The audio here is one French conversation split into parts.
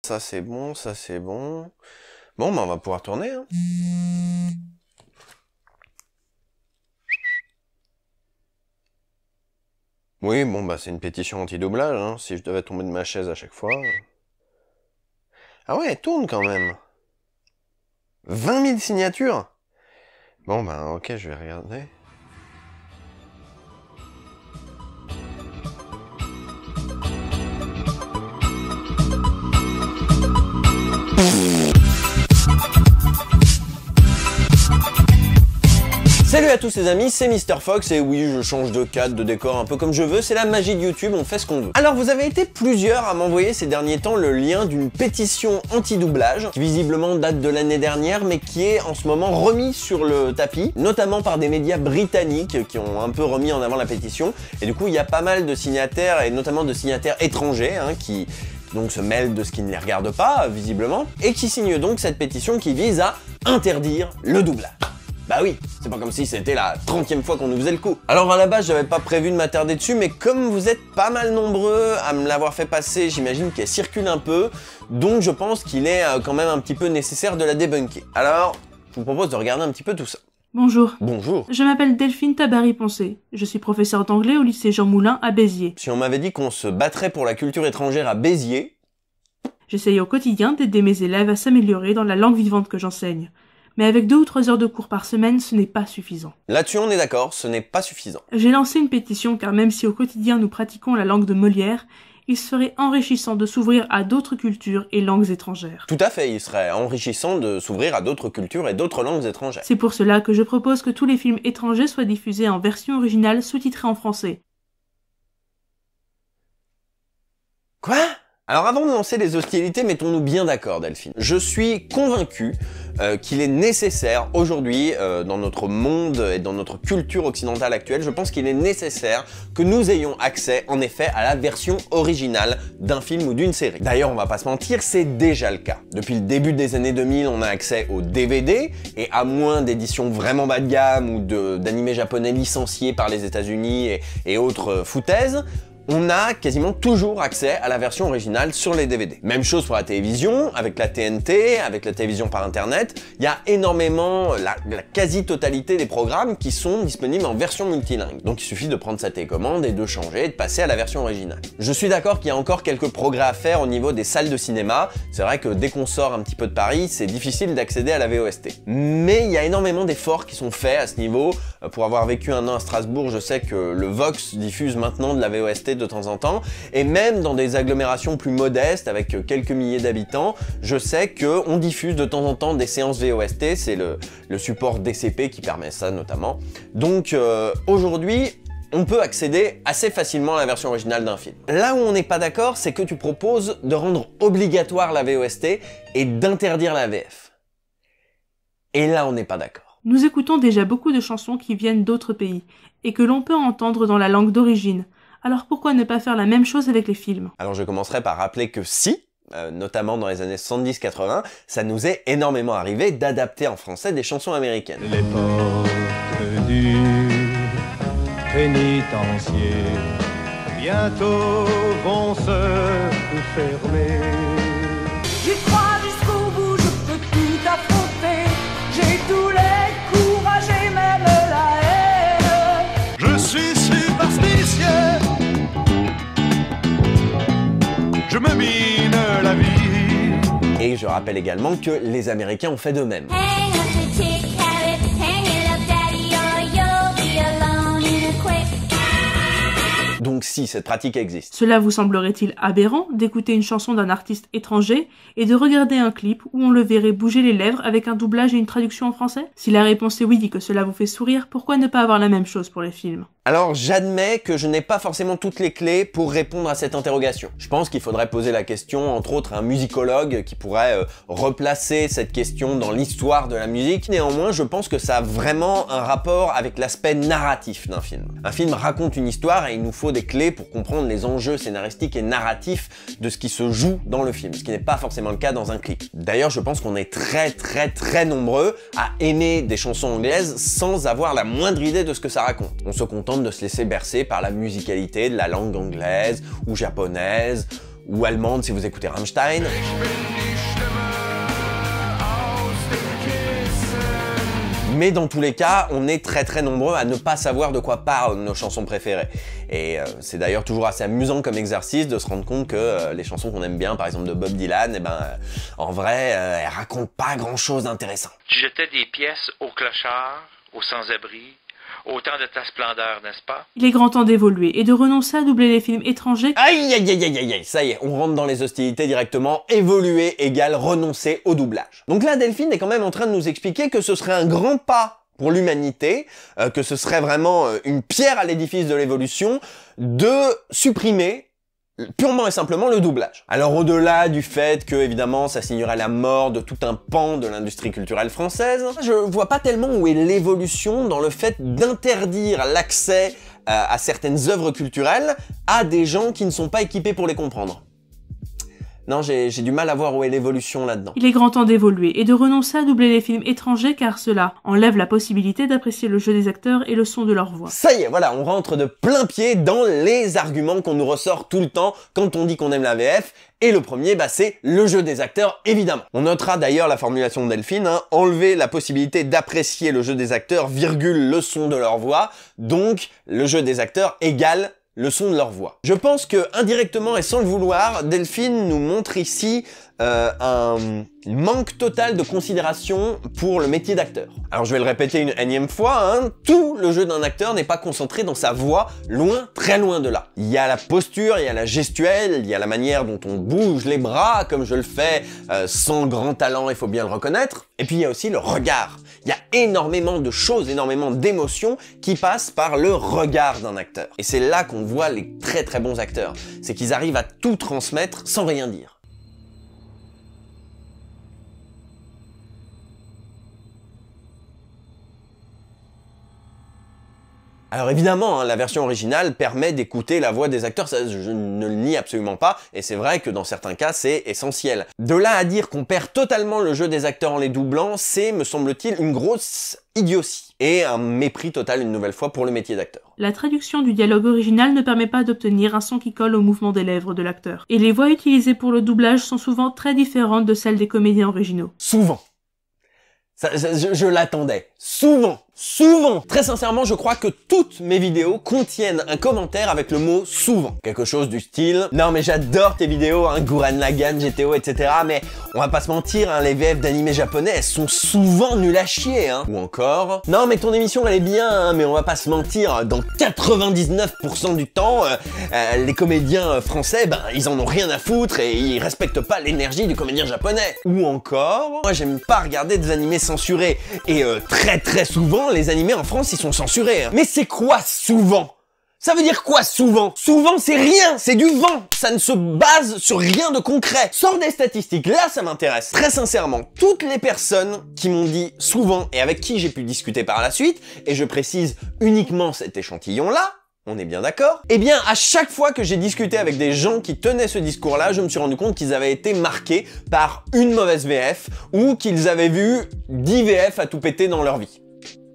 Ça c'est bon, ça c'est bon. Bon, bah on va pouvoir tourner, hein. Oui, bon, bah c'est une pétition anti-doublage, hein, si je devais tomber de ma chaise à chaque fois. Ah ouais, elle tourne quand même. 20 000 signatures. Bon, bah ok, je vais regarder. Salut à tous les amis, c'est MrFox et oui, je change de cadre, de décor un peu comme je veux, c'est la magie de YouTube, on fait ce qu'on veut. Alors vous avez été plusieurs à m'envoyer ces derniers temps le lien d'une pétition anti-doublage qui visiblement date de l'année dernière mais qui est en ce moment remis sur le tapis, notamment par des médias britanniques qui ont un peu remis en avant la pétition et du coup il y a pas mal de signataires et notamment de signataires étrangers hein, qui donc se mêlent de ce qui ne les regarde pas visiblement et qui signent donc cette pétition qui vise à interdire le doublage. Bah oui, c'est pas comme si c'était la 30e fois qu'on nous faisait le coup. Alors à la base, j'avais pas prévu de m'attarder dessus, mais comme vous êtes pas mal nombreux à me l'avoir fait passer, j'imagine qu'elle circule un peu, donc je pense qu'il est quand même un petit peu nécessaire de la débunker. Alors, je vous propose de regarder un petit peu tout ça. Bonjour. Bonjour. Je m'appelle Delphine Tabary-Poncé. Je suis professeure d'anglais au lycée Jean Moulin à Béziers. Si on m'avait dit qu'on se battrait pour la culture étrangère à Béziers... J'essaye au quotidien d'aider mes élèves à s'améliorer dans la langue vivante que j'enseigne. Mais avec 2 ou 3 heures de cours par semaine, ce n'est pas suffisant. Là-dessus, on est d'accord, ce n'est pas suffisant. J'ai lancé une pétition car même si au quotidien nous pratiquons la langue de Molière, il serait enrichissant de s'ouvrir à d'autres cultures et langues étrangères. Tout à fait, il serait enrichissant de s'ouvrir à d'autres cultures et d'autres langues étrangères. C'est pour cela que je propose que tous les films étrangers soient diffusés en version originale sous-titrée en français. Quoi ? Alors avant de lancer les hostilités, mettons-nous bien d'accord Delphine. Je suis convaincu qu'il est nécessaire aujourd'hui, dans notre monde et dans notre culture occidentale actuelle, je pense qu'il est nécessaire que nous ayons accès en effet à la version originale d'un film ou d'une série. D'ailleurs, on va pas se mentir, c'est déjà le cas. Depuis le début des années 2000, on a accès aux DVD et à moins d'éditions vraiment bas de gamme ou d'animés japonais licenciés par les États-Unis et autres foutaises, on a quasiment toujours accès à la version originale sur les DVD. Même chose pour la télévision, avec la TNT, avec la télévision par internet, il y a énormément, la quasi-totalité des programmes qui sont disponibles en version multilingue. Donc il suffit de prendre sa télécommande et de changer et de passer à la version originale. Je suis d'accord qu'il y a encore quelques progrès à faire au niveau des salles de cinéma. C'est vrai que dès qu'on sort un petit peu de Paris, c'est difficile d'accéder à la VOST. Mais il y a énormément d'efforts qui sont faits à ce niveau. Pour avoir vécu un an à Strasbourg, je sais que le Vox diffuse maintenant de la VOST de temps en temps, et même dans des agglomérations plus modestes avec quelques milliers d'habitants, je sais qu'on diffuse de temps en temps des séances VOST, c'est le support DCP qui permet ça notamment. Donc aujourd'hui, on peut accéder assez facilement à la version originale d'un film. Là où on n'est pas d'accord, c'est que tu proposes de rendre obligatoire la VOST et d'interdire la VF. Et là, on n'est pas d'accord. Nous écoutons déjà beaucoup de chansons qui viennent d'autres pays, et que l'on peut entendre dans la langue d'origine. Alors pourquoi ne pas faire la même chose avec les films? Alors je commencerai par rappeler que si, notamment dans les années 70-80, ça nous est énormément arrivé d'adapter en français des chansons américaines. Les portes du pénitencier bientôt vont se fermer. J'y crois jusqu'au bout, je peux tout affronter. J'ai tous les courages et même la haine. Je suis superstitieux, je me mine la vie. Et je rappelle également que les Américains ont fait de même. Donc si, cette pratique existe. Cela vous semblerait-il aberrant d'écouter une chanson d'un artiste étranger et de regarder un clip où on le verrait bouger les lèvres avec un doublage et une traduction en français? Si la réponse est oui et que cela vous fait sourire, pourquoi ne pas avoir la même chose pour les films? Alors j'admets que je n'ai pas forcément toutes les clés pour répondre à cette interrogation. Je pense qu'il faudrait poser la question, entre autres, à un musicologue qui pourrait replacer cette question dans l'histoire de la musique. Néanmoins, je pense que ça a vraiment un rapport avec l'aspect narratif d'un film. Un film raconte une histoire et il nous faut des clés pour comprendre les enjeux scénaristiques et narratifs de ce qui se joue dans le film, ce qui n'est pas forcément le cas dans un clip. D'ailleurs, je pense qu'on est très nombreux à aimer des chansons anglaises sans avoir la moindre idée de ce que ça raconte. On se contente de se laisser bercer par la musicalité de la langue anglaise ou japonaise ou allemande si vous écoutez Rammstein. Mais dans tous les cas, on est très nombreux à ne pas savoir de quoi parlent nos chansons préférées. Et c'est d'ailleurs toujours assez amusant comme exercice de se rendre compte que les chansons qu'on aime bien, par exemple de Bob Dylan, eh ben, en vrai, elles racontent pas grand-chose d'intéressant. Tu jetais des pièces aux clochards, aux sans-abri, au temps de ta splendeur, n'est-ce pas? Il est grand temps d'évoluer et de renoncer à doubler les films étrangers. Aïe aïe aïe aïe aïe, ça y est, on rentre dans les hostilités directement. Évoluer égale renoncer au doublage. Donc là, Delphine est quand même en train de nous expliquer que ce serait un grand pas pour l'humanité, que ce serait vraiment une pierre à l'édifice de l'évolution de supprimer purement et simplement le doublage. Alors au-delà du fait que, évidemment, ça signerait la mort de tout un pan de l'industrie culturelle française, je vois pas tellement où est l'évolution dans le fait d'interdire l'accès à certaines œuvres culturelles à des gens qui ne sont pas équipés pour les comprendre. Non, j'ai du mal à voir où est l'évolution là-dedans. Il est grand temps d'évoluer et de renoncer à doubler les films étrangers car cela enlève la possibilité d'apprécier le jeu des acteurs et le son de leur voix. Ça y est, voilà, on rentre de plein pied dans les arguments qu'on nous ressort tout le temps quand on dit qu'on aime la VF. Et le premier, bah, c'est le jeu des acteurs, évidemment. On notera d'ailleurs la formulation de Delphine, hein, enlever la possibilité d'apprécier le jeu des acteurs, virgule, le son de leur voix. Donc, le jeu des acteurs égale le son de leur voix. Je pense que, indirectement et sans le vouloir, Delphine nous montre ici un manque total de considération pour le métier d'acteur. Alors je vais le répéter une énième fois, hein, tout le jeu d'un acteur n'est pas concentré dans sa voix, loin, très loin de là. Il y a la posture, il y a la gestuelle, il y a la manière dont on bouge les bras, comme je le fais, sans grand talent, il faut bien le reconnaître. Et puis il y a aussi le regard. Il y a énormément de choses, énormément d'émotions qui passent par le regard d'un acteur. Et c'est là qu'on voit les très bons acteurs. C'est qu'ils arrivent à tout transmettre sans rien dire. Alors évidemment, hein, la version originale permet d'écouter la voix des acteurs, ça je ne le nie absolument pas, et c'est vrai que dans certains cas c'est essentiel. De là à dire qu'on perd totalement le jeu des acteurs en les doublant, c'est, me semble-t-il, une grosse idiotie, et un mépris total une nouvelle fois pour le métier d'acteur. La traduction du dialogue original ne permet pas d'obtenir un son qui colle au mouvement des lèvres de l'acteur, et les voix utilisées pour le doublage sont souvent très différentes de celles des comédiens originaux. Souvent. Je l'attendais. Souvent. Très sincèrement, je crois que toutes mes vidéos contiennent un commentaire avec le mot souvent. Quelque chose du style, non mais j'adore tes vidéos, hein, Gurren Lagann, GTO, etc. Mais on va pas se mentir, hein, les VF d'animés japonais, elles sont souvent nulles à chier, hein. Ou encore, non mais ton émission elle est bien, hein, mais on va pas se mentir, dans 99% du temps, les comédiens français, ben ils en ont rien à foutre et ils respectent pas l'énergie du comédien japonais. Ou encore, moi j'aime pas regarder des animés censurés. Et très souvent, les animés en France, ils sont censurés. Hein. Mais c'est quoi souvent? Ça veut dire quoi souvent? Souvent, c'est rien, c'est du vent. Ça ne se base sur rien de concret. Sors des statistiques, là ça m'intéresse. Très sincèrement, toutes les personnes qui m'ont dit souvent et avec qui j'ai pu discuter par la suite, et je précise uniquement cet échantillon-là, on est bien d'accord? Eh bien, à chaque fois que j'ai discuté avec des gens qui tenaient ce discours-là, je me suis rendu compte qu'ils avaient été marqués par une mauvaise VF ou qu'ils avaient vu 10 VF à tout péter dans leur vie.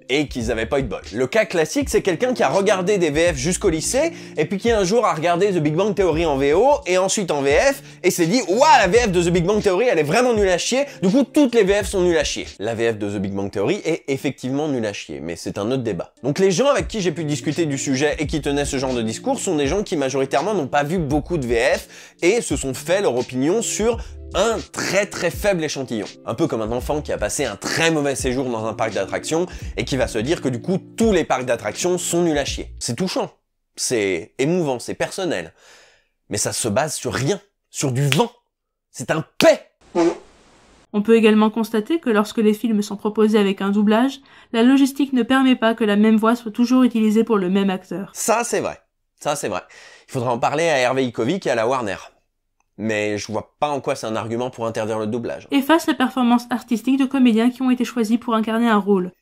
Et qu'ils n'avaient pas eu de bol. Le cas classique, c'est quelqu'un qui a regardé des VF jusqu'au lycée, et puis qui un jour a regardé The Big Bang Theory en VO, et ensuite en VF, et s'est dit « Ouah, la VF de The Big Bang Theory, elle est vraiment nulle à chier, du coup toutes les VF sont nulles à chier. » La VF de The Big Bang Theory est effectivement nulle à chier, mais c'est un autre débat. Donc les gens avec qui j'ai pu discuter du sujet et qui tenaient ce genre de discours sont des gens qui majoritairement n'ont pas vu beaucoup de VF, et se sont fait leur opinion sur un très faible échantillon. Un peu comme un enfant qui a passé un très mauvais séjour dans un parc d'attractions et qui va se dire que du coup tous les parcs d'attractions sont nuls à chier. C'est touchant, c'est émouvant, c'est personnel. Mais ça se base sur rien, sur du vent. C'est un paix. On peut également constater que lorsque les films sont proposés avec un doublage, la logistique ne permet pas que la même voix soit toujours utilisée pour le même acteur. Ça c'est vrai, ça c'est vrai. Il faudra en parler à Hervé Ikovic et à la Warner. Mais je vois pas en quoi c'est un argument pour interdire le doublage. Efface la performance artistique de comédiens qui ont été choisis pour incarner un rôle.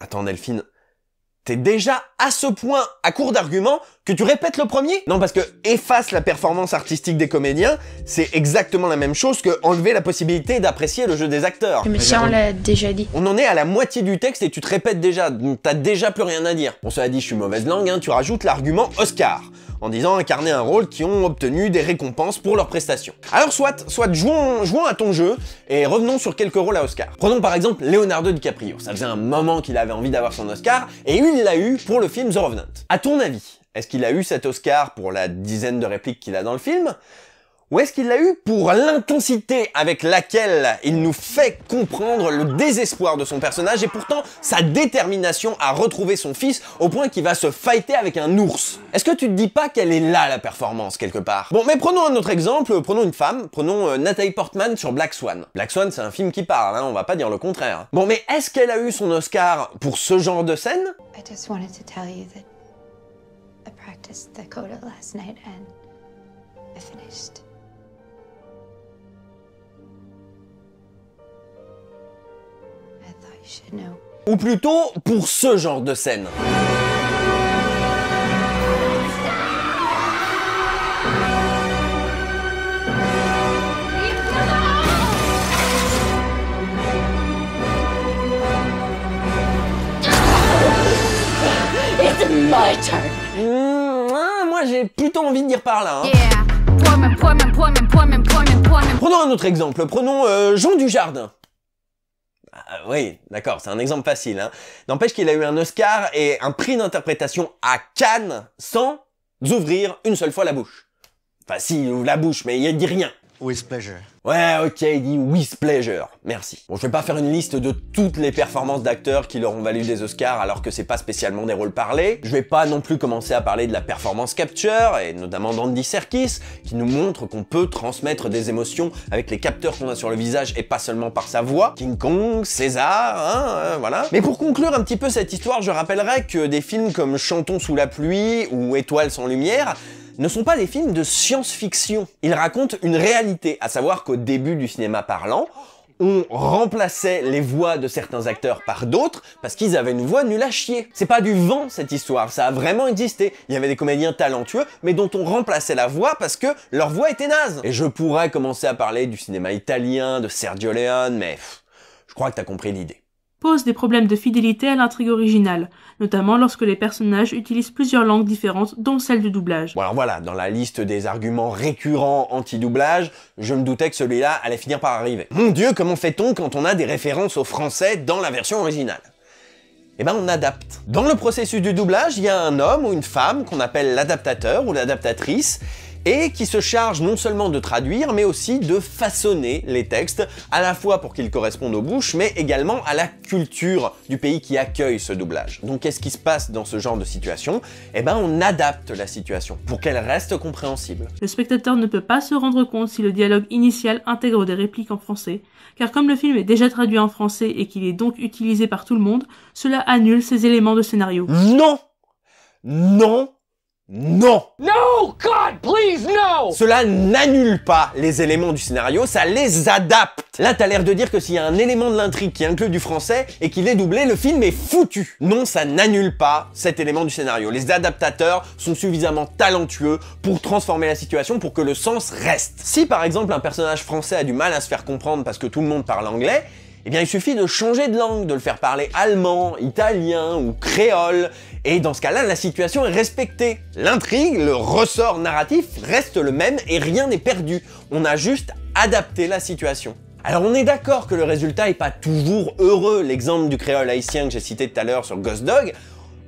Attends Delphine, t'es déjà à ce point à court d'arguments que tu répètes le premier? Non, parce que efface la performance artistique des comédiens, c'est exactement la même chose que enlever la possibilité d'apprécier le jeu des acteurs. Mais ça on l'a déjà dit. On en est à la moitié du texte et tu te répètes déjà, t'as déjà plus rien à dire. Bon, cela dit, je suis mauvaise langue, hein, tu rajoutes l'argument Oscar. en disant incarner un rôle qui ont obtenu des récompenses pour leurs prestations. Alors soit jouons à ton jeu et revenons sur quelques rôles à Oscar. Prenons par exemple Leonardo DiCaprio. Ça faisait un moment qu'il avait envie d'avoir son Oscar et il l'a eu pour le film The Revenant. À ton avis, est-ce qu'il a eu cet Oscar pour la dizaine de répliques qu'il a dans le film ? Ou est-ce qu'il l'a eu pour l'intensité avec laquelle il nous fait comprendre le désespoir de son personnage et pourtant sa détermination à retrouver son fils au point qu'il va se fighter avec un ours? Est-ce que tu te dis pas qu'elle est là la performance quelque part? Bon, mais prenons un autre exemple, prenons une femme, prenons Nathalie Portman sur Black Swan. Black Swan, c'est un film qui parle, hein, on va pas dire le contraire. Bon, mais est-ce qu'elle a eu son Oscar pour ce genre de scène? I just wanted to tell you that I practiced the coda last night and I finished. I thought you should know. Ou plutôt pour ce genre de scène. It's my turn. Moi j'ai plutôt envie de dire par là. Hein. Yeah. Prenons un autre exemple, prenons Jean Dujardin. Oui, d'accord, c'est un exemple facile. Hein. N'empêche qu'il a eu un Oscar et un prix d'interprétation à Cannes sans ouvrir une seule fois la bouche. Enfin si, il ouvre la bouche, mais il dit rien. With pleasure. Ouais, ok, il dit with pleasure. Merci. Bon, je vais pas faire une liste de toutes les performances d'acteurs qui leur ont valu des Oscars alors que c'est pas spécialement des rôles parlés. Je vais pas non plus commencer à parler de la performance capture, et notamment d'Andy Serkis, qui nous montre qu'on peut transmettre des émotions avec les capteurs qu'on a sur le visage et pas seulement par sa voix. King Kong, César, hein, voilà. Mais pour conclure un petit peu cette histoire, je rappellerai que des films comme Chantons sous la pluie ou Étoiles sans lumière ne sont pas des films de science-fiction. Ils racontent une réalité, à savoir qu'au début du cinéma parlant, on remplaçait les voix de certains acteurs par d'autres parce qu'ils avaient une voix nulle à chier. C'est pas du vent cette histoire, ça a vraiment existé. Il y avait des comédiens talentueux mais dont on remplaçait la voix parce que leur voix était naze. Et je pourrais commencer à parler du cinéma italien, de Sergio Leone, mais je crois que t'as compris l'idée. Pose des problèmes de fidélité à l'intrigue originale, notamment lorsque les personnages utilisent plusieurs langues différentes, dont celle du doublage. Bon alors voilà, dans la liste des arguments récurrents anti-doublage, je me doutais que celui-là allait finir par arriver. Mon Dieu, comment fait-on quand on a des références au français dans la version originale? Eh ben on adapte. Dans le processus du doublage, il y a un homme ou une femme qu'on appelle l'adaptateur ou l'adaptatrice, et qui se charge non seulement de traduire, mais aussi de façonner les textes, à la fois pour qu'ils correspondent aux bouches, mais également à la culture du pays qui accueille ce doublage. Donc qu'est-ce qui se passe dans ce genre de situation? Eh ben on adapte la situation, pour qu'elle reste compréhensible. Le spectateur ne peut pas se rendre compte si le dialogue initial intègre des répliques en français, car comme le film est déjà traduit en français et qu'il est donc utilisé par tout le monde, cela annule ces éléments de scénario. Non! Non! Non! No! God, please, no! Cela n'annule pas les éléments du scénario, ça les adapte. Là, t'as l'air de dire que s'il y a un élément de l'intrigue qui inclut du français et qu'il est doublé, le film est foutu. Non, ça n'annule pas cet élément du scénario. Les adaptateurs sont suffisamment talentueux pour transformer la situation pour que le sens reste. Si par exemple un personnage français a du mal à se faire comprendre parce que tout le monde parle anglais, eh bien il suffit de changer de langue, de le faire parler allemand, italien ou créole, et dans ce cas-là, la situation est respectée. L'intrigue, le ressort narratif reste le même et rien n'est perdu. On a juste adapté la situation. Alors on est d'accord que le résultat est pas toujours heureux. L'exemple du créole haïtien que j'ai cité tout à l'heure sur Ghost Dog,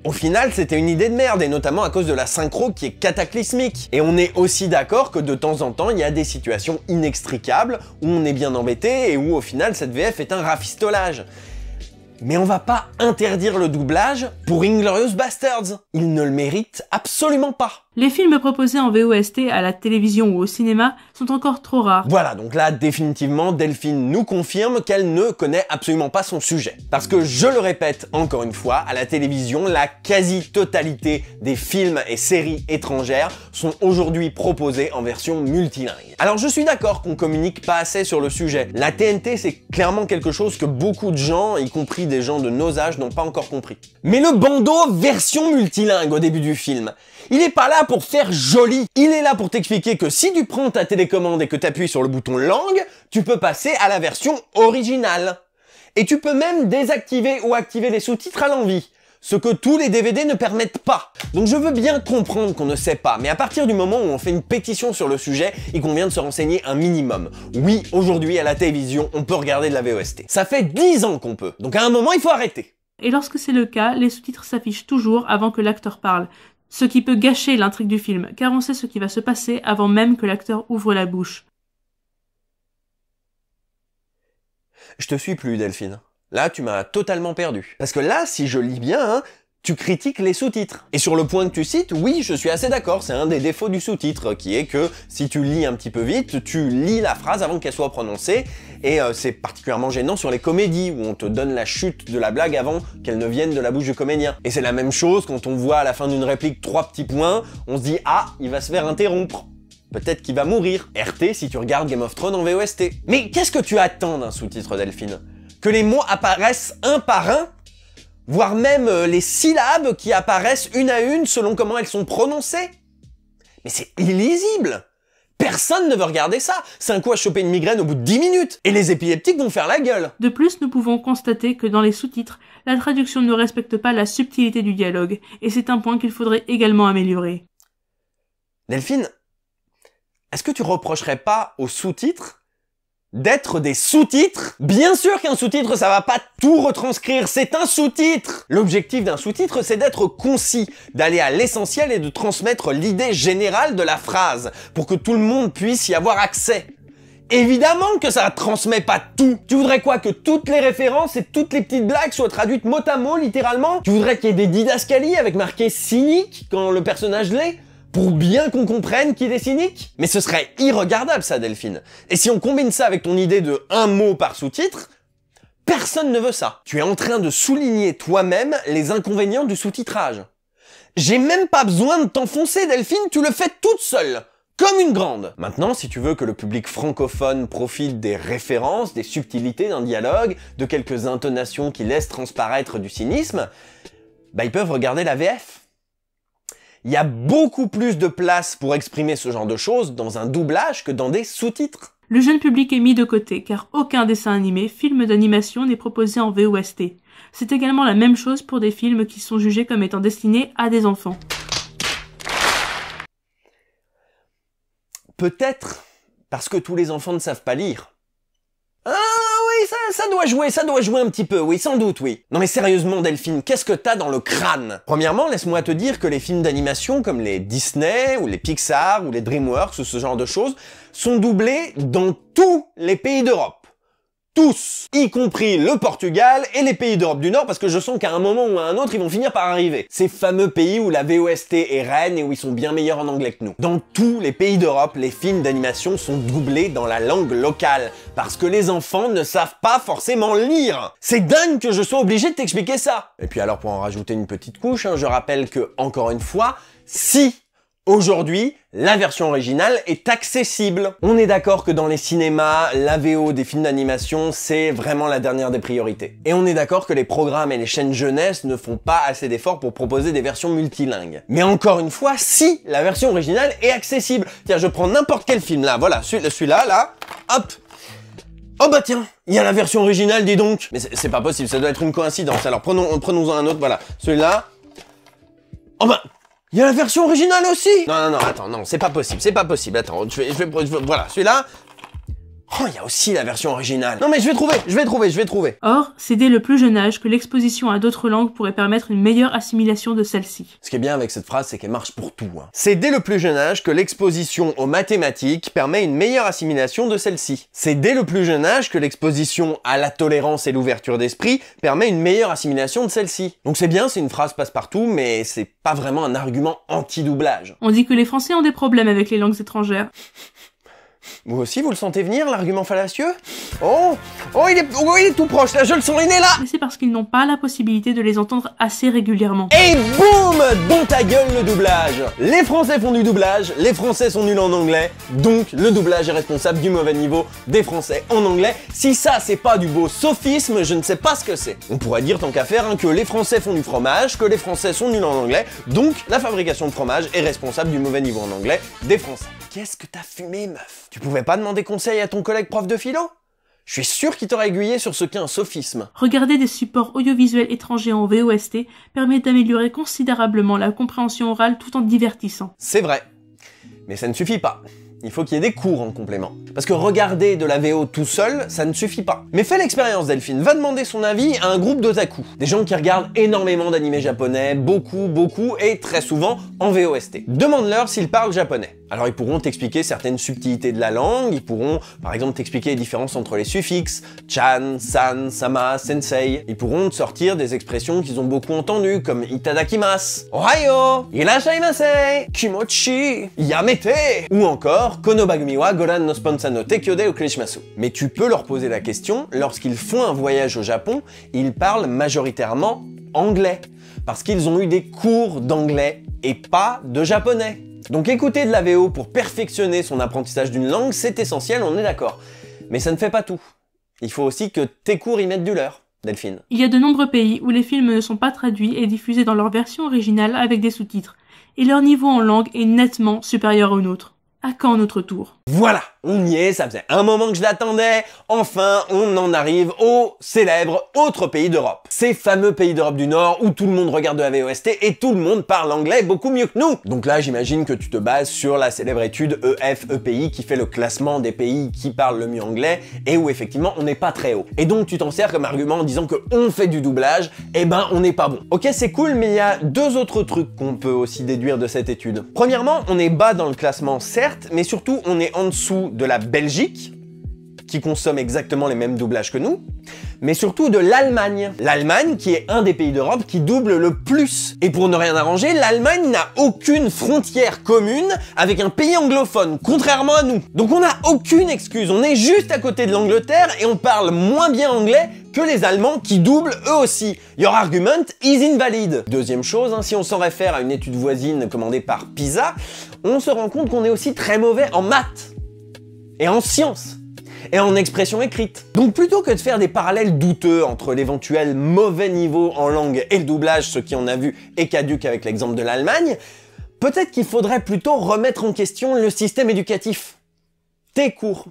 au final, c'était une idée de merde, et notamment à cause de la synchro qui est cataclysmique. Et on est aussi d'accord que de temps en temps, il y a des situations inextricables où on est bien embêté et où au final, cette VF est un rafistolage. Mais on va pas interdire le doublage pour Inglourious Basterds. Il ne le mérite absolument pas. Les films proposés en VOST à la télévision ou au cinéma sont encore trop rares. Voilà, donc là, définitivement, Delphine nous confirme qu'elle ne connaît absolument pas son sujet. Parce que, je le répète encore une fois, à la télévision, la quasi-totalité des films et séries étrangères sont aujourd'hui proposés en version multilingue. Alors je suis d'accord qu'on communique pas assez sur le sujet. La TNT, c'est clairement quelque chose que beaucoup de gens, y compris des gens de nos âges, n'ont pas encore compris. Mais le bandeau version multilingue au début du film, il est pas là pour faire joli. Il est là pour t'expliquer que si tu prends ta télécommande et que tu appuies sur le bouton langue, tu peux passer à la version originale. Et tu peux même désactiver ou activer les sous-titres à l'envie. ce que tous les DVD ne permettent pas. Donc je veux bien comprendre qu'on ne sait pas, mais à partir du moment où on fait une pétition sur le sujet, il convient de se renseigner un minimum. Oui, aujourd'hui à la télévision, on peut regarder de la VOST. Ça fait 10 ans qu'on peut, donc à un moment il faut arrêter. Et lorsque c'est le cas, les sous-titres s'affichent toujours avant que l'acteur parle, ce qui peut gâcher l'intrigue du film, car on sait ce qui va se passer avant même que l'acteur ouvre la bouche. Je te suis plus, Delphine. Là, tu m'as totalement perdu. Parce que là, si je lis bien, hein, tu critiques les sous-titres. Et sur le point que tu cites, oui, je suis assez d'accord, c'est un des défauts du sous-titre, qui est que si tu lis un petit peu vite, tu lis la phrase avant qu'elle soit prononcée, et c'est particulièrement gênant sur les comédies, où on te donne la chute de la blague avant qu'elle ne vienne de la bouche du comédien. Et c'est la même chose quand on voit à la fin d'une réplique 3 petits points, on se dit « Ah, il va se faire interrompre ». Peut-être qu'il va mourir. RT si tu regardes Game of Thrones en VOST. Mais qu'est-ce que tu attends d'un sous-titre, Delphine? Que les mots apparaissent un par un? Voire même les syllabes qui apparaissent une à une selon comment elles sont prononcées? Mais c'est illisible! Personne ne veut regarder ça! C'est un coup à choper une migraine au bout de 10 minutes! Et les épileptiques vont faire la gueule! De plus, nous pouvons constater que dans les sous-titres, la traduction ne respecte pas la subtilité du dialogue, et c'est un point qu'il faudrait également améliorer. Delphine, est-ce que tu reprocherais pas aux sous-titres d'être des sous-titres? Bien sûr qu'un sous-titre, ça va pas tout retranscrire, c'est un sous-titre! L'objectif d'un sous-titre, c'est d'être concis, d'aller à l'essentiel et de transmettre l'idée générale de la phrase, pour que tout le monde puisse y avoir accès. Évidemment que ça transmet pas tout! Tu voudrais quoi? Que toutes les références et toutes les petites blagues soient traduites mot à mot, littéralement? Tu voudrais qu'il y ait des didascalies avec marqué cynique quand le personnage l'est? Pour bien qu'on comprenne qu'il est cynique? Mais ce serait irregardable ça, Delphine. Et si on combine ça avec ton idée de un mot par sous-titre, personne ne veut ça. Tu es en train de souligner toi-même les inconvénients du sous-titrage. J'ai même pas besoin de t'enfoncer, Delphine, tu le fais toute seule, comme une grande. Maintenant, si tu veux que le public francophone profite des références, des subtilités d'un dialogue, de quelques intonations qui laissent transparaître du cynisme, bah ils peuvent regarder la VF. Il y a beaucoup plus de place pour exprimer ce genre de choses dans un doublage que dans des sous-titres. Le jeune public est mis de côté, car aucun dessin animé, film d'animation n'est proposé en VOST. C'est également la même chose pour des films qui sont jugés comme étant destinés à des enfants. Peut-être parce que tous les enfants ne savent pas lire. Ah oui, ça doit jouer un petit peu, oui, sans doute, oui. Non mais sérieusement, Delphine, qu'est-ce que t'as dans le crâne? Premièrement, laisse-moi te dire que les films d'animation comme les Disney, ou les Pixar, ou les DreamWorks, ou ce genre de choses, sont doublés dans tous les pays d'Europe. Tous, y compris le Portugal et les pays d'Europe du Nord, parce que je sens qu'à un moment ou à un autre, ils vont finir par arriver. Ces fameux pays où la VOST est reine et où ils sont bien meilleurs en anglais que nous. Dans tous les pays d'Europe, les films d'animation sont doublés dans la langue locale, parce que les enfants ne savent pas forcément lire. C'est dingue que je sois obligé de t'expliquer ça. Et puis alors, pour en rajouter une petite couche, je rappelle que, encore une fois, si aujourd'hui, la version originale est accessible. On est d'accord que dans les cinémas, la VO des films d'animation, c'est vraiment la dernière des priorités. Et on est d'accord que les programmes et les chaînes jeunesse ne font pas assez d'efforts pour proposer des versions multilingues. Mais encore une fois, si la version originale est accessible. Tiens, je prends n'importe quel film là, voilà, celui-là, là, hop. Oh bah tiens, il y a la version originale, dis donc. Mais c'est pas possible, ça doit être une coïncidence. Alors prenons-en un autre, voilà, celui-là. Oh bah... il y a la version originale aussi! Non, attends, non, c'est pas possible, attends, voilà, celui-là... Oh, il y a aussi la version originale. Non mais je vais trouver. Or, c'est dès le plus jeune âge que l'exposition à d'autres langues pourrait permettre une meilleure assimilation de celle-ci. Ce qui est bien avec cette phrase, c'est qu'elle marche pour tout. Hein. C'est dès le plus jeune âge que l'exposition aux mathématiques permet une meilleure assimilation de celle-ci. C'est dès le plus jeune âge que l'exposition à la tolérance et l'ouverture d'esprit permet une meilleure assimilation de celle-ci. Donc c'est bien, c'est une phrase passe-partout, mais c'est pas vraiment un argument anti-doublage. On dit que les Français ont des problèmes avec les langues étrangères. Vous aussi, vous le sentez venir, l'argument fallacieux? Oh, il est tout proche, là, je le sens, il est là! Mais c'est parce qu'ils n'ont pas la possibilité de les entendre assez régulièrement. Et boum! Dans ta gueule, le doublage! Les Français font du doublage, les Français sont nuls en anglais, donc le doublage est responsable du mauvais niveau des Français en anglais. Si ça, c'est pas du beau sophisme, je ne sais pas ce que c'est. On pourrait dire, tant qu'à faire, hein, que les Français font du fromage, que les Français sont nuls en anglais, donc la fabrication de fromage est responsable du mauvais niveau en anglais des Français. Qu'est-ce que t'as fumé, meuf? Tu pouvais pas demander conseil à ton collègue prof de philo? Je suis sûr qu'il t'aurait aiguillé sur ce qu'est un sophisme. Regarder des supports audiovisuels étrangers en VOST permet d'améliorer considérablement la compréhension orale tout en divertissant. C'est vrai. Mais ça ne suffit pas. Il faut qu'il y ait des cours en complément. Parce que regarder de la VO tout seul, ça ne suffit pas. Mais fais l'expérience, Delphine. Va demander son avis à un groupe d'otaku. Des gens qui regardent énormément d'animés japonais, beaucoup, et très souvent en VOST. Demande-leur s'ils parlent japonais. Alors ils pourront t'expliquer certaines subtilités de la langue, ils pourront par exemple t'expliquer les différences entre les suffixes chan, san, sama, sensei. Ils pourront te sortir des expressions qu'ils ont beaucoup entendues comme itadakimasu, ohayo, irashaimase, kimochi, yamete, ou encore konobagumi wa goran no sponsa no tekyo de okurishimasu. Mais tu peux leur poser la question, lorsqu'ils font un voyage au Japon, ils parlent majoritairement anglais, parce qu'ils ont eu des cours d'anglais et pas de japonais. Donc écouter de la VO pour perfectionner son apprentissage d'une langue, c'est essentiel, on est d'accord. Mais ça ne fait pas tout. Il faut aussi que tes cours y mettent du leur, Delphine. Il y a de nombreux pays où les films ne sont pas traduits et diffusés dans leur version originale avec des sous-titres, et leur niveau en langue est nettement supérieur au nôtre. À quand notre tour? Voilà, on y est, ça faisait un moment que je l'attendais. Enfin, on en arrive au célèbre autre pays d'Europe. Ces fameux pays d'Europe du Nord où tout le monde regarde de la VOST et tout le monde parle anglais beaucoup mieux que nous. Donc là, j'imagine que tu te bases sur la célèbre étude EF-EPI qui fait le classement des pays qui parlent le mieux anglais et où effectivement on n'est pas très haut. Et donc tu t'en sers comme argument en disant que on fait du doublage, eh ben on n'est pas bon. Ok, c'est cool, mais il y a deux autres trucs qu'on peut aussi déduire de cette étude. Premièrement, on est bas dans le classement, certes, mais surtout on est en dessous de la Belgique, qui consomme exactement les mêmes doublages que nous, mais surtout de l'Allemagne. L'Allemagne qui est un des pays d'Europe qui double le plus. Et pour ne rien arranger, l'Allemagne n'a aucune frontière commune avec un pays anglophone, contrairement à nous. Donc on n'a aucune excuse, on est juste à côté de l'Angleterre et on parle moins bien anglais que les Allemands qui doublent eux aussi. Your argument is invalid. Deuxième chose, si on s'en réfère à une étude voisine commandée par PISA, on se rend compte qu'on est aussi très mauvais en maths et en sciences et en expression écrite. Donc plutôt que de faire des parallèles douteux entre l'éventuel mauvais niveau en langue et le doublage, ce qui on a vu est caduque avec l'exemple de l'Allemagne, peut-être qu'il faudrait plutôt remettre en question le système éducatif. Tes cours.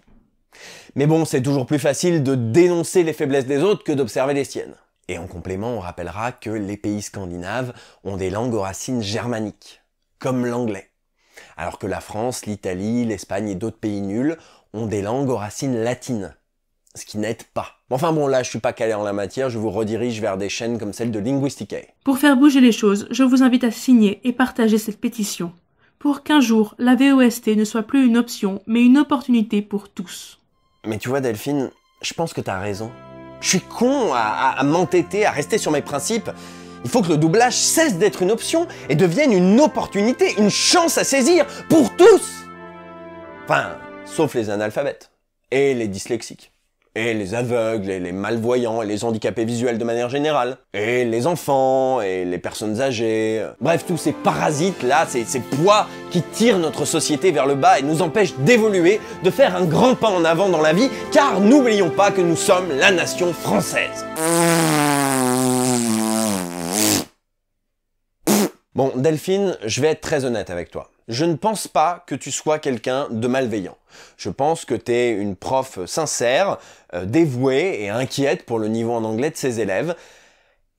Mais bon, c'est toujours plus facile de dénoncer les faiblesses des autres que d'observer les siennes. Et en complément, on rappellera que les pays scandinaves ont des langues aux racines germaniques, comme l'anglais. Alors que la France, l'Italie, l'Espagne et d'autres pays nuls ont des langues aux racines latines, ce qui n'aide pas. Enfin bon, là je suis pas calé en la matière, je vous redirige vers des chaînes comme celle de Linguisticae. Pour faire bouger les choses, je vous invite à signer et partager cette pétition, pour qu'un jour la VOST ne soit plus une option, mais une opportunité pour tous. Mais tu vois Delphine, je pense que t'as raison. Je suis con à m'entêter, à rester sur mes principes. Il faut que le doublage cesse d'être une option et devienne une opportunité, une chance à saisir pour tous. Enfin, sauf les analphabètes, et les dyslexiques, et les aveugles, et les malvoyants, et les handicapés visuels de manière générale, et les enfants, et les personnes âgées. Bref, tous ces parasites-là, ces poids qui tirent notre société vers le bas et nous empêchent d'évoluer, de faire un grand pas en avant dans la vie, car n'oublions pas que nous sommes la nation française. Bon, Delphine, je vais être très honnête avec toi. Je ne pense pas que tu sois quelqu'un de malveillant. Je pense que tu es une prof sincère, dévouée et inquiète pour le niveau en anglais de ses élèves.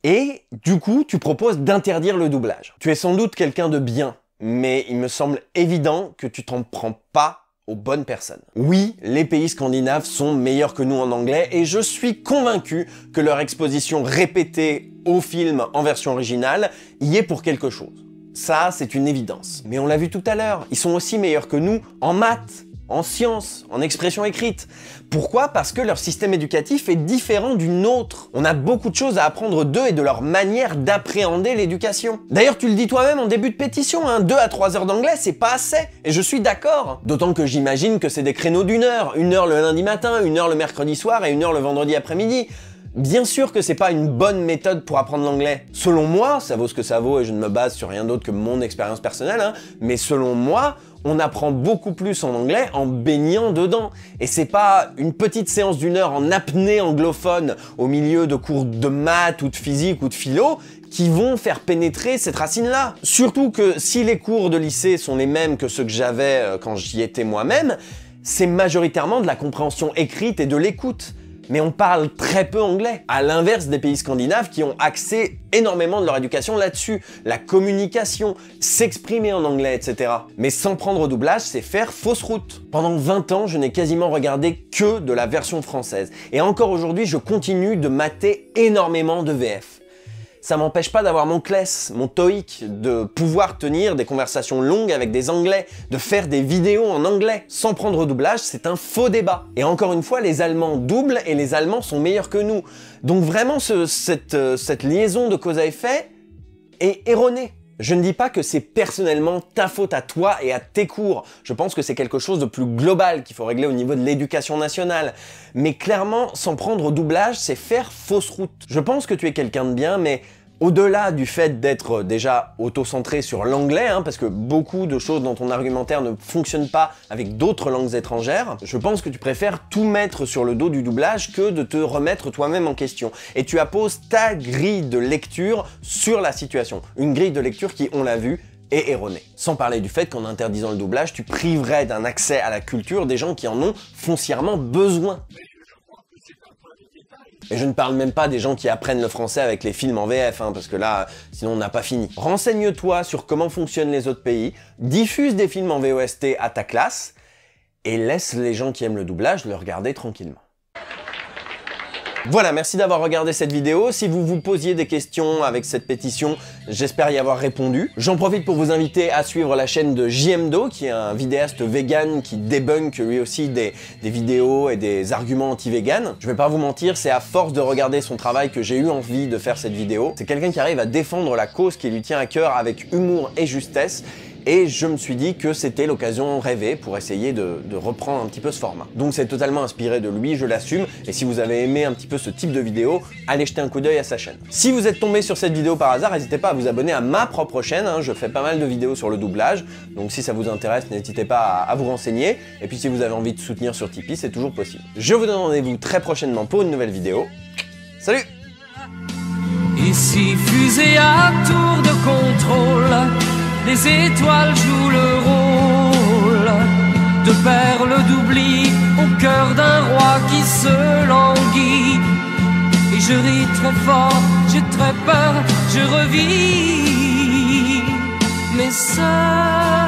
Et du coup, tu proposes d'interdire le doublage. Tu es sans doute quelqu'un de bien, mais il me semble évident que tu t'en prends pas aux bonnes personnes. Oui, les pays scandinaves sont meilleurs que nous en anglais et je suis convaincu que leur exposition répétée au film en version originale y est pour quelque chose. Ça, c'est une évidence. Mais on l'a vu tout à l'heure, ils sont aussi meilleurs que nous en maths, en sciences, en expression écrite. Pourquoi? Parce que leur système éducatif est différent du nôtre. On a beaucoup de choses à apprendre d'eux et de leur manière d'appréhender l'éducation. D'ailleurs, tu le dis toi-même en début de pétition, 2 à 3 heures d'anglais, c'est pas assez. Et je suis d'accord. D'autant que j'imagine que c'est des créneaux d'1 heure. 1 heure le lundi matin, 1 heure le mercredi soir et 1 heure le vendredi après-midi. Bien sûr que c'est pas une bonne méthode pour apprendre l'anglais. Selon moi, ça vaut ce que ça vaut et je ne me base sur rien d'autre que mon expérience personnelle, mais selon moi, on apprend beaucoup plus en anglais en baignant dedans. Et c'est pas une petite séance d'1 heure en apnée anglophone au milieu de cours de maths ou de physique ou de philo qui vont faire pénétrer cette racine-là. Surtout que si les cours de lycée sont les mêmes que ceux que j'avais quand j'y étais moi-même, c'est majoritairement de la compréhension écrite et de l'écoute. Mais on parle très peu anglais, à l'inverse des pays scandinaves qui ont axé énormément de leur éducation là-dessus. La communication, s'exprimer en anglais, etc. Mais s'en prendre au doublage, c'est faire fausse route. Pendant 20 ans, je n'ai quasiment regardé que de la version française. Et encore aujourd'hui, je continue de mater énormément de VF. Ça m'empêche pas d'avoir mon CLES, mon TOEIC, de pouvoir tenir des conversations longues avec des Anglais, de faire des vidéos en anglais. S'en prendre au doublage, c'est un faux débat. Et encore une fois, les Allemands doublent et les Allemands sont meilleurs que nous. Donc vraiment, cette liaison de cause à effet est erronée. Je ne dis pas que c'est personnellement ta faute à toi et à tes cours. Je pense que c'est quelque chose de plus global qu'il faut régler au niveau de l'éducation nationale. Mais clairement, s'en prendre au doublage, c'est faire fausse route. Je pense que tu es quelqu'un de bien, mais au-delà du fait d'être déjà auto-centré sur l'anglais, parce que beaucoup de choses dans ton argumentaire ne fonctionnent pas avec d'autres langues étrangères, je pense que tu préfères tout mettre sur le dos du doublage que de te remettre toi-même en question. Et tu apposes ta grille de lecture sur la situation. Une grille de lecture qui, on l'a vu, est erronée. Sans parler du fait qu'en interdisant le doublage, tu priverais d'un accès à la culture des gens qui en ont foncièrement besoin. Et je ne parle même pas des gens qui apprennent le français avec les films en VF, parce que là, sinon on n'a pas fini. Renseigne-toi sur comment fonctionnent les autres pays, diffuse des films en VOST à ta classe, et laisse les gens qui aiment le doublage le regarder tranquillement. Voilà, merci d'avoir regardé cette vidéo. Si vous vous posiez des questions avec cette pétition, j'espère y avoir répondu. J'en profite pour vous inviter à suivre la chaîne de JMDo, qui est un vidéaste vegan qui débunk lui aussi des vidéos et des arguments anti-vegan. Je vais pas vous mentir, c'est à force de regarder son travail que j'ai eu envie de faire cette vidéo. C'est quelqu'un qui arrive à défendre la cause qui lui tient à cœur avec humour et justesse. Et je me suis dit que c'était l'occasion rêvée pour essayer de reprendre un petit peu ce format. Donc c'est totalement inspiré de lui, je l'assume, et si vous avez aimé un petit peu ce type de vidéo, allez jeter un coup d'œil à sa chaîne. Si vous êtes tombé sur cette vidéo par hasard, n'hésitez pas à vous abonner à ma propre chaîne, je fais pas mal de vidéos sur le doublage, donc si ça vous intéresse, n'hésitez pas à vous renseigner, et puis si vous avez envie de soutenir sur Tipeee, c'est toujours possible. Je vous donne rendez-vous très prochainement pour une nouvelle vidéo. Salut! Ici fusée à tour de contrôle, les étoiles jouent le rôle de perles d'oubli au cœur d'un roi qui se languit. Et je ris très fort, j'ai très peur, je revis, mais seul.